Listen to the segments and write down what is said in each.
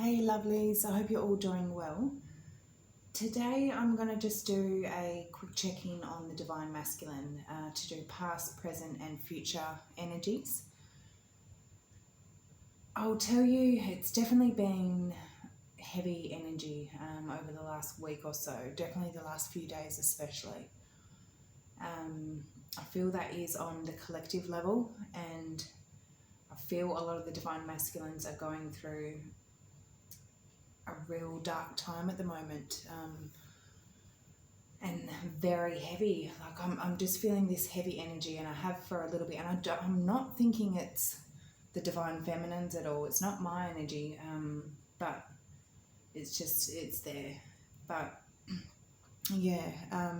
Hey lovelies, I hope you're all doing well. Today I'm going to just do a quick check-in on the Divine Masculine to do past, present and future energies. I'll tell you, it's definitely been heavy energy over the last week or so, definitely the last few days especially. I feel that is on the collective level, and I feel a lot of the Divine Masculines are going through a real dark time at the moment, and very heavy. Like I'm just feeling this heavy energy, and I have for a little bit, and I'm not thinking it's the Divine Feminines at all. It's not my energy, but it's there. But yeah, I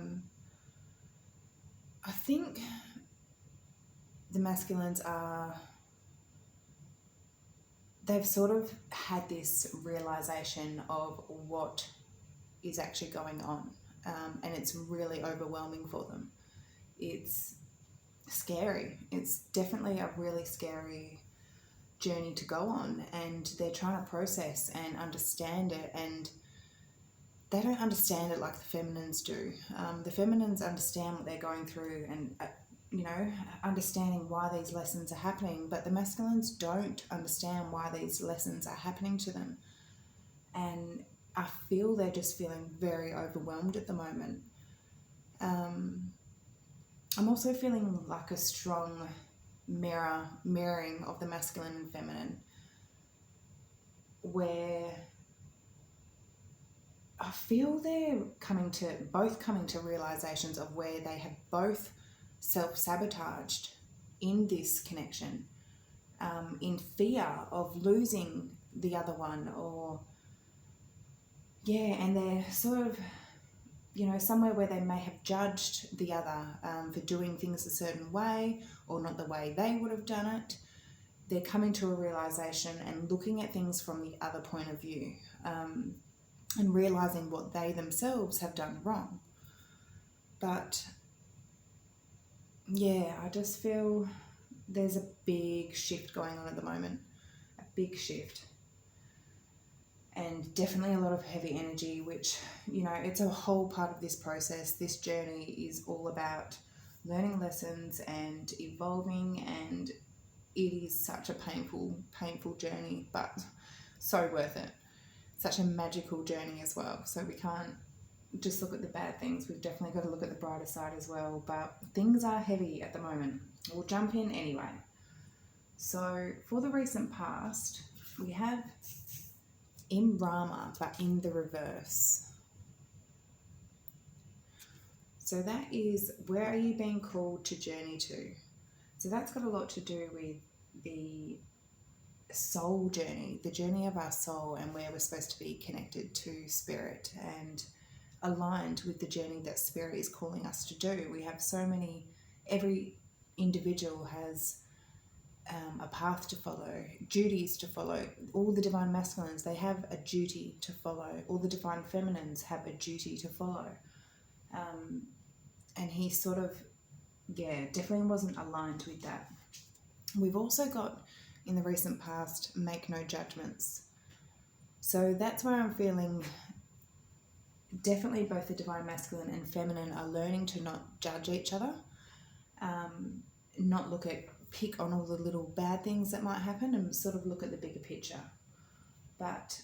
think the masculines they've sort of had this realization of what is actually going on, and it's really overwhelming for them. It's scary. It's definitely a really scary journey to go on, and they're trying to process and understand it, and they don't understand it like the feminines do. The feminines understand what they're going through, and understanding why these lessons are happening, but the masculines don't understand why these lessons are happening to them. And I feel they're just feeling very overwhelmed at the moment. I'm also feeling like a strong mirroring of the masculine and feminine, where I feel they're coming to realizations of where they have both self-sabotaged in this connection, in fear of losing the other one, and they're sort of, somewhere where they may have judged the other for doing things a certain way or not the way they would have done it. They're coming to a realization and looking at things from the other point of view, and realizing what they themselves have done wrong. But yeah, I just feel there's a big shift going on at the moment, a big shift. And definitely a lot of heavy energy, which, it's a whole part of this process. This journey is all about learning lessons and evolving, and it is such a painful journey, but so worth it. Such a magical journey as well. So we can't just look at the bad things. We've definitely got to look at the brighter side as well. But things are heavy at the moment. We'll jump in anyway. So for the recent past, we have in Rama, but in the reverse. So that is, where are you being called to journey to? So that's got a lot to do with the soul journey, the journey of our soul, and where we're supposed to be connected to spirit and aligned with the journey that spirit is calling us to do. We have so many, every individual has a path to follow, duties to follow. All the divine masculines, they have a duty to follow. All the divine feminines have a duty to follow. And he sort of, definitely wasn't aligned with that. We've also got, in the recent past, make no judgments. So that's where I'm feeling definitely both the divine masculine and feminine are learning to not judge each other, not pick on all the little bad things that might happen, and sort of look at the bigger picture. But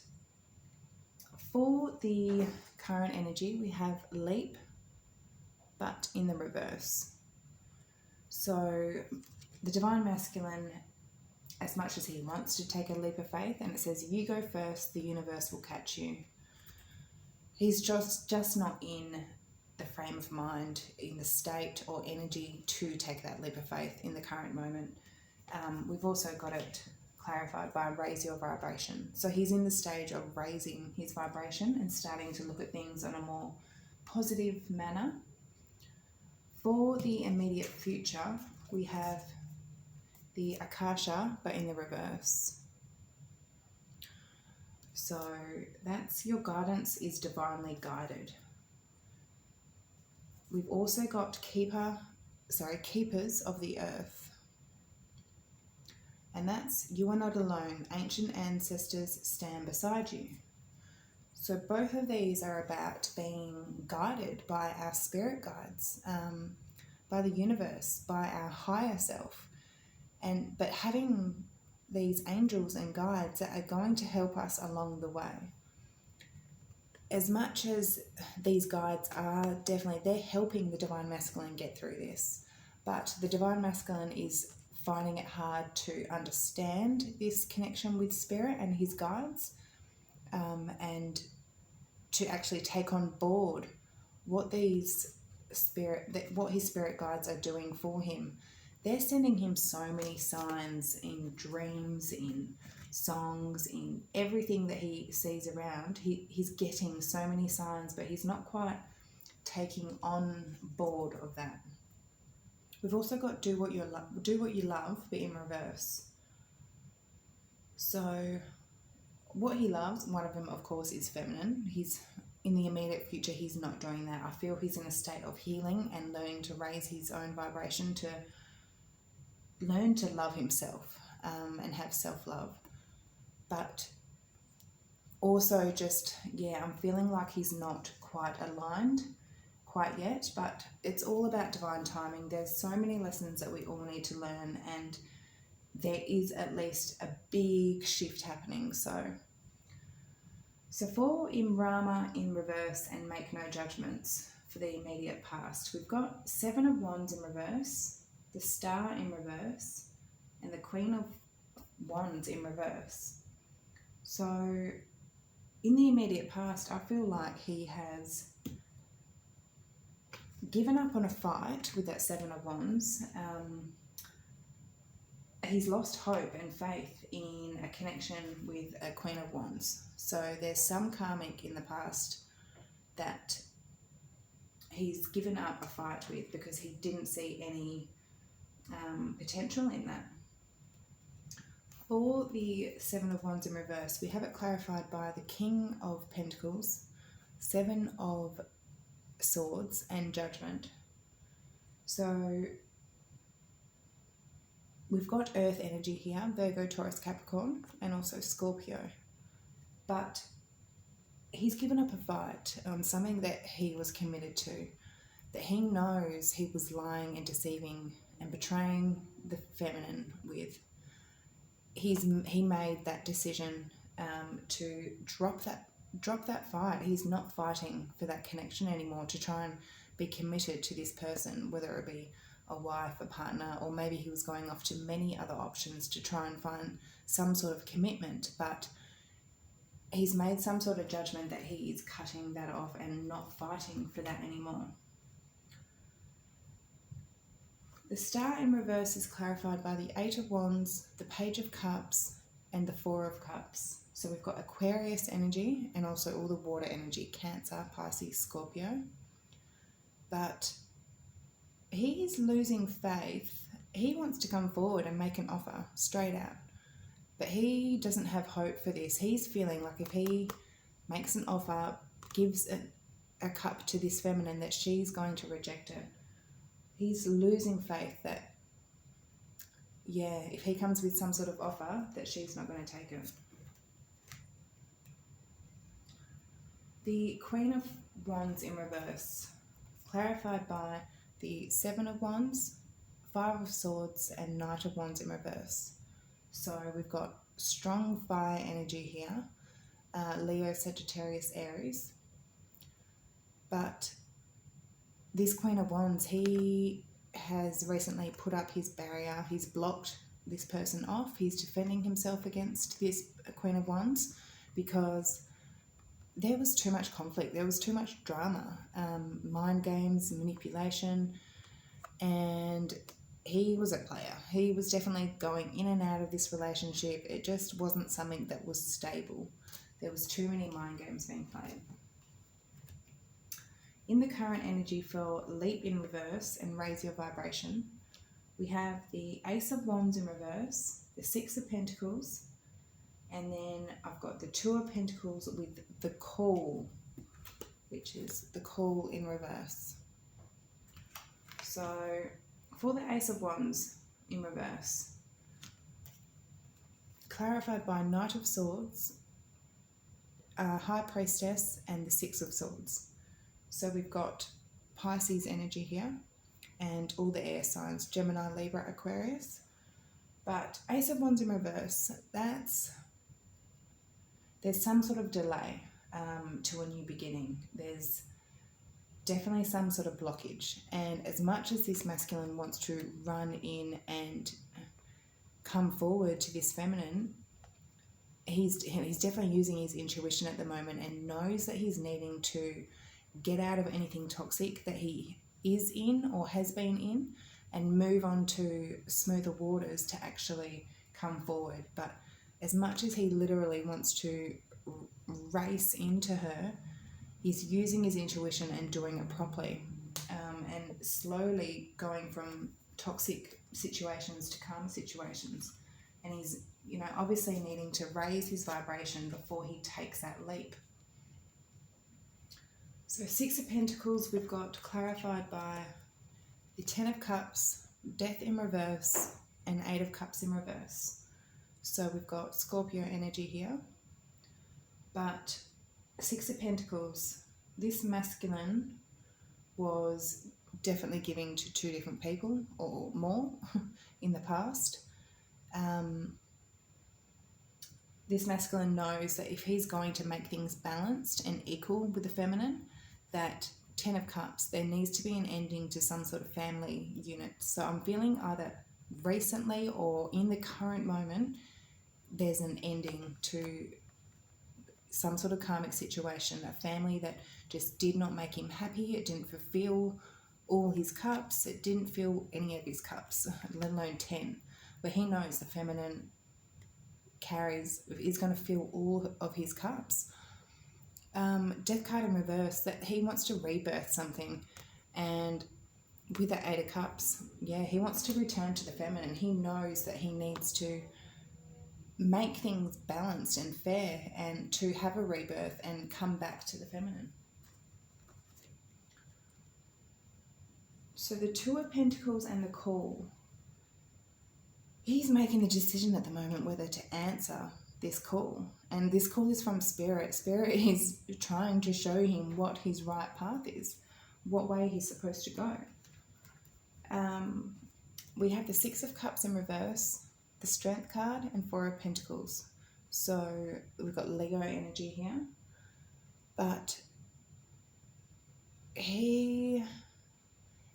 for the current energy, we have leap, but in the reverse. So the divine masculine, as much as he wants to take a leap of faith, and it says, you go first, the universe will catch you. He's just not in the frame of mind, in the state or energy to take that leap of faith in the current moment. We've also got it clarified by raise your vibration. So he's in the stage of raising his vibration and starting to look at things on a more positive manner. For the immediate future, we have the Akasha, but in the reverse. So that's your guidance is divinely guided. We've also got keepers of the earth. And that's, you are not alone. Ancient ancestors stand beside you. So both of these are about being guided by our spirit guides, by the universe, by our higher self. But having these angels and guides that are going to help us along the way. As much as these guides are definitely, they're helping the Divine Masculine get through this. But the Divine Masculine is finding it hard to understand this connection with Spirit and his guides, and to actually take on board what his spirit guides are doing for him. They're sending him so many signs in dreams, in songs, in everything that he sees around. He's getting so many signs, but he's not quite taking on board of that. We've also got do what you love, but in reverse. So what he loves, one of them, of course, is feminine. He's in the immediate future, he's not doing that. I feel he's in a state of healing and learning to raise his own vibration, to learn to love himself, and have self-love. But also just, I'm feeling like he's not quite aligned quite yet, but it's all about divine timing. There's so many lessons that we all need to learn, and there is at least a big shift happening. So for Imrama in reverse and make no judgments for the immediate past, we've got 7 of Wands in reverse, the Star in reverse, and the Queen of Wands in reverse. So in the immediate past, I feel like he has given up on a fight with that 7 of Wands. He's lost hope and faith in a connection with a Queen of Wands. So there's some karmic in the past that he's given up a fight with because he didn't see any potential in that. For the 7 of Wands in reverse, we have it clarified by the King of Pentacles, 7 of Swords, and Judgment. So we've got Earth energy here, Virgo, Taurus, Capricorn, and also Scorpio. But he's given up a fight on something that he was committed to, that he knows he was lying and deceiving and betraying the feminine with. He made that decision to drop that fight. He's not fighting for that connection anymore, to try and be committed to this person, whether it be a wife, a partner, or maybe he was going off to many other options to try and find some sort of commitment. But he's made some sort of judgment that he is cutting that off and not fighting for that anymore. The Star in reverse is clarified by the 8 of Wands, the Page of Cups, and the 4 of Cups. So we've got Aquarius energy and also all the water energy, Cancer, Pisces, Scorpio. But he is losing faith. He wants to come forward and make an offer straight out. But he doesn't have hope for this. He's feeling like if he makes an offer, gives a cup to this feminine, that she's going to reject it. He's losing faith that, if he comes with some sort of offer, that she's not going to take it. The Queen of Wands in reverse, clarified by the 7 of Wands, 5 of Swords, and Knight of Wands in reverse. So we've got strong fire energy here, Leo, Sagittarius, Aries. But this Queen of Wands, he has recently put up his barrier. He's blocked this person off. He's defending himself against this Queen of Wands because there was too much conflict. There was too much drama, mind games, manipulation, and he was a player. He was definitely going in and out of this relationship. It just wasn't something that was stable. There was too many mind games being played. In the current energy for leap in reverse and raise your vibration, we have the Ace of Wands in reverse, the 6 of Pentacles, and then I've got the 2 of Pentacles with the Call, which is the Call in reverse. So for the Ace of Wands in reverse, clarified by Knight of Swords, High Priestess, and the Six of Swords. So we've got Pisces energy here and all the air signs, Gemini, Libra, Aquarius. But Ace of Wands in reverse, there's some sort of delay to a new beginning. There's definitely some sort of blockage. And as much as this masculine wants to run in and come forward to this feminine, he's definitely using his intuition at the moment and knows that he's needing to get out of anything toxic that he is in or has been in and move on to smoother waters to actually come forward. But as much as he literally wants to race into her, he's using his intuition and doing it properly, and slowly going from toxic situations to calm situations. And he's, obviously needing to raise his vibration before he takes that leap. So Six of Pentacles, we've got clarified by the Ten of Cups, Death in reverse, and Eight of Cups in reverse. So we've got Scorpio energy here. But Six of Pentacles, this masculine was definitely giving to two different people or more in the past. This masculine knows that if he's going to make things balanced and equal with the feminine, that Ten of Cups, there needs to be an ending to some sort of family unit. So I'm feeling either recently or in the current moment, there's an ending to some sort of karmic situation, a family that just did not make him happy. It didn't fulfill all his cups. It didn't fill any of his cups, let alone 10, where he knows the feminine is going to fill all of his cups. Death card in reverse, that he wants to rebirth something, and with the Eight of Cups, he wants to return to the feminine. He knows that he needs to make things balanced and fair and to have a rebirth and come back to the feminine. So the Two of Pentacles and the Call, he's making a decision at the moment whether to answer this call. And this call is from Spirit. Spirit is trying to show him what his right path is, what way he's supposed to go. We have the Six of Cups in reverse, the Strength card, and Four of Pentacles. So we've got Leo energy here. But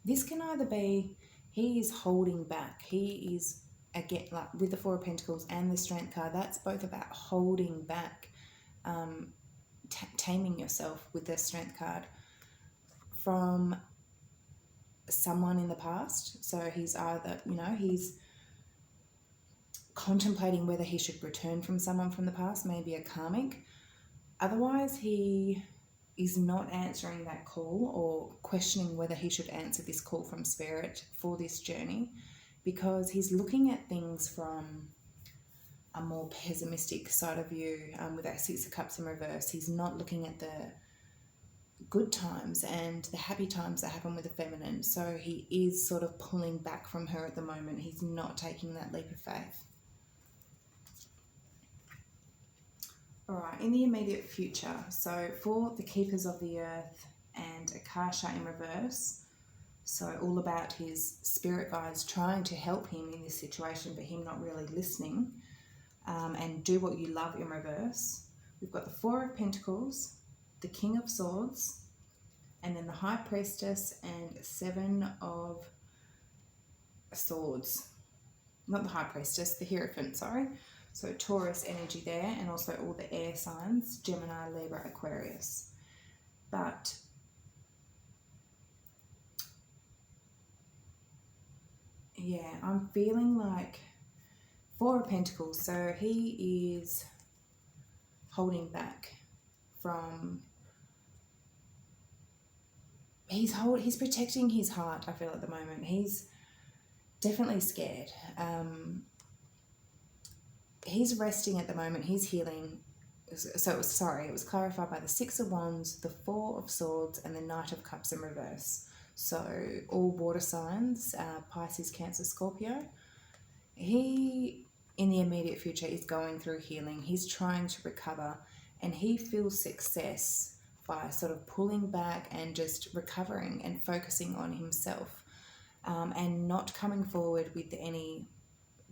this can either be he is holding back. He is, again, like with the Four of Pentacles and the Strength card, that's both about holding back, taming yourself with the Strength card from someone in the past. So he's either, he's contemplating whether he should return from someone from the past, maybe a karmic. Otherwise, he is not answering that call or questioning whether he should answer this call from Spirit for this journey, because he's looking at things from a more pessimistic side of view. With that Six of Cups in reverse, he's not looking at the good times and the happy times that happen with the feminine. So he is sort of pulling back from her at the moment. He's not taking that leap of faith. All right, in the immediate future, so for the Keepers of the Earth and Akasha in reverse, so all about his spirit guides trying to help him in this situation, but him not really listening, and do what you love in reverse. We've got the Four of Pentacles, the King of Swords, and then the High Priestess and Seven of Swords. Not the High Priestess, the Hierophant, sorry. So Taurus energy there, and also all the air signs, Gemini, Libra, Aquarius. But yeah, I'm feeling like Four of Pentacles. So he is holding back from, he's protecting his heart, I feel, at the moment. He's definitely scared. He's resting at the moment. He's healing. So it was clarified by the Six of Wands, the Four of Swords, and the Knight of Cups in reverse. So all water signs, Pisces, Cancer, Scorpio. He in the immediate future is going through healing. He's trying to recover, and he feels success by sort of pulling back and just recovering and focusing on himself, and not coming forward with any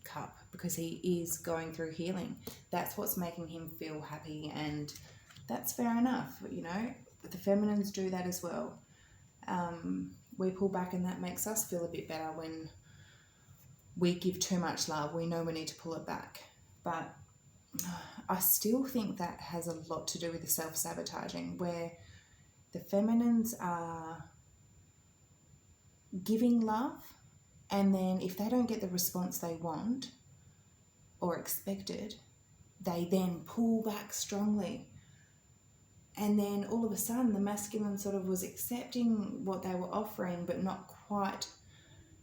cup, because he is going through healing. That's what's making him feel happy, and that's fair enough. You know, the feminines do that as well. We pull back, and that makes us feel a bit better. When we give too much love, we know we need to pull it back. But I still think that has a lot to do with the self-sabotaging, where the feminines are giving love, and then if they don't get the response they want or expected, they then pull back strongly. And then all of a sudden the masculine sort of was accepting what they were offering, but not quite,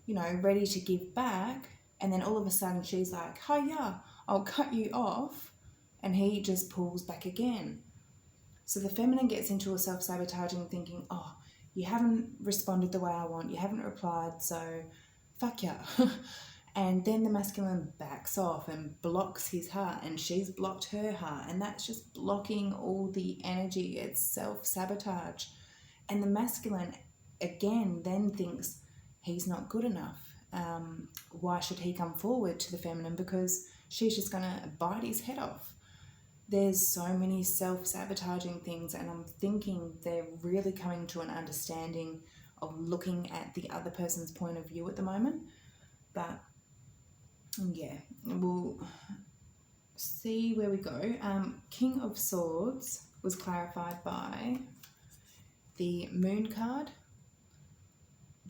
you know, ready to give back. And then all of a sudden she's like, oh yeah, I'll cut you off. And he just pulls back again. So the feminine gets into a self-sabotaging thinking, oh, you haven't responded the way I want, you haven't replied, so fuck yeah. And then the masculine backs off and blocks his heart, and she's blocked her heart, and that's just blocking all the energy. It's self-sabotage. And the masculine again then thinks he's not good enough. Why should he come forward to the feminine? Because she's just going to bite his head off. There's so many self-sabotaging things, and I'm thinking they're really coming to an understanding of looking at the other person's point of view at the moment. But yeah, we'll see where we go. King of Swords was clarified by the Moon card,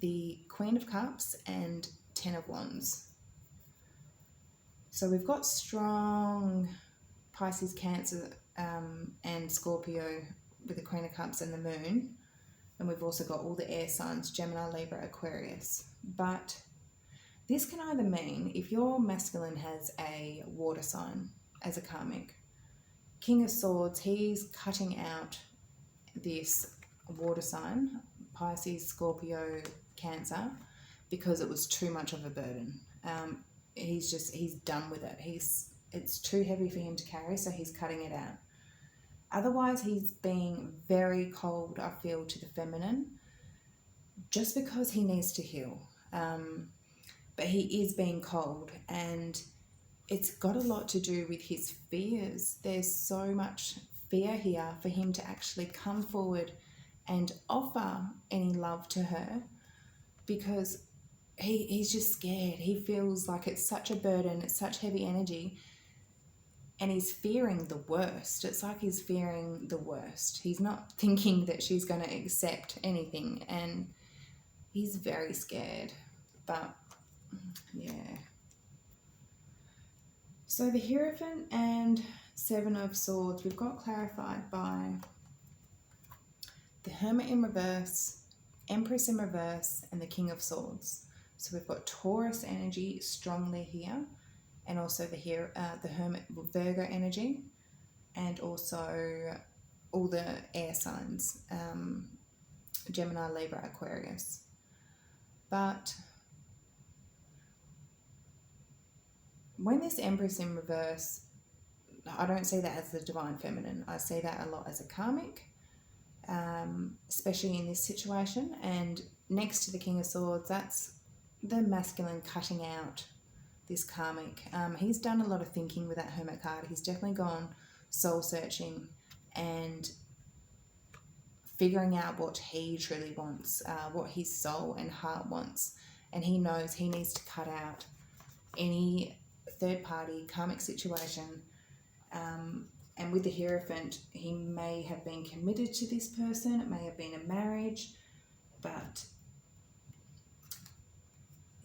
the Queen of Cups, and Ten of Wands. So we've got strong Pisces, Cancer, and Scorpio with the Queen of Cups and the Moon. And we've also got all the air signs, Gemini, Libra, Aquarius. But this can either mean, if your masculine has a water sign as a karmic, King of Swords, he's cutting out this water sign, Pisces, Scorpio, Cancer, because it was too much of a burden. He's done with it. It's too heavy for him to carry, so he's cutting it out. Otherwise, he's being very cold, I feel, to the feminine, just because he needs to heal. But he is being cold, and it's got a lot to do with his fears. There's so much fear here for him to actually come forward and offer any love to her, because he's just scared. He feels like it's such a burden, it's such heavy energy, and he's fearing the worst. It's like he's fearing the worst. He's not thinking that she's going to accept anything, and he's very scared. But yeah. So the Hierophant and Seven of Swords, we've got clarified by the Hermit in reverse, Empress in reverse, and the King of Swords. So we've got Taurus energy strongly here, and also the Hermit Virgo energy, and also all the air signs, Gemini, Libra, Aquarius. But when this Empress in reverse, I don't see that as the divine feminine. I see that a lot as a karmic, especially in this situation. And next to the King of Swords, that's the masculine cutting out this karmic. He's done a lot of thinking with that Hermit card. He's definitely gone soul searching and figuring out what he truly wants, what his soul and heart wants. And he knows he needs to cut out any third party karmic situation. And with the Hierophant, he may have been committed to this person. It may have been a marriage, but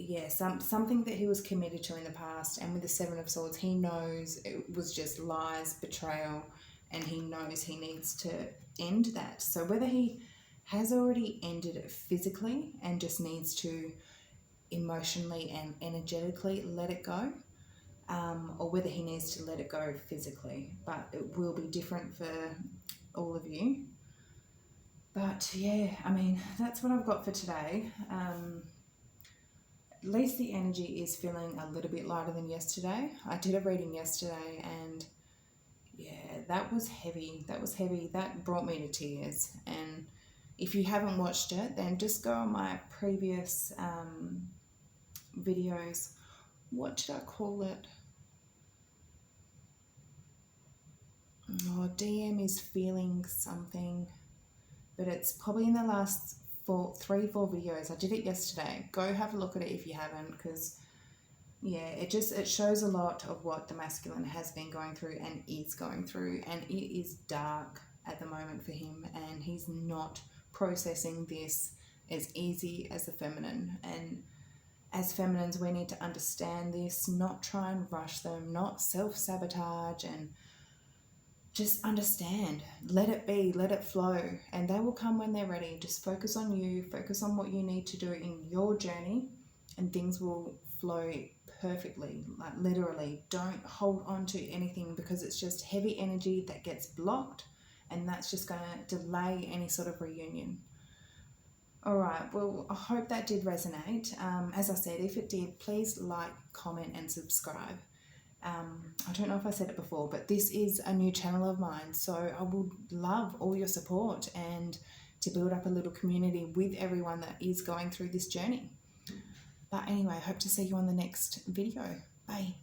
yeah, something that he was committed to in the past. And with the Seven of Swords, he knows it was just lies, betrayal, and he knows he needs to end that. So whether he has already ended it physically and just needs to emotionally and energetically let it go, or whether he needs to let it go physically, but it will be different for all of you. But yeah, I mean, that's what I've got for today. least the energy is feeling a little bit lighter than yesterday. I did a reading yesterday and yeah, that was heavy. That was heavy. That brought me to tears. And if you haven't watched it, then just go on my previous videos. What should I call it? Oh, DM is feeling something, but it's probably in the last 4 videos. I did it yesterday. Go have a look at it if you haven't, because yeah, it shows a lot of what the masculine has been going through and is going through, and it is dark at the moment for him, and he's not processing this as easy as the feminine. And as feminines, we need to understand this, not try and rush them, not self-sabotage, and just understand, let it be, let it flow, and they will come when they're ready. Just focus on you, focus on what you need to do in your journey, and things will flow perfectly. Like literally, don't hold on to anything, because it's just heavy energy that gets blocked, and that's just going to delay any sort of reunion. All right, well, I hope that did resonate. As I said, if it did, please like, comment, and subscribe. I don't know if I said it before, but this is a new channel of mine, so I would love all your support and to build up a little community with everyone that is going through this journey. But anyway, I hope to see you on the next video. Bye.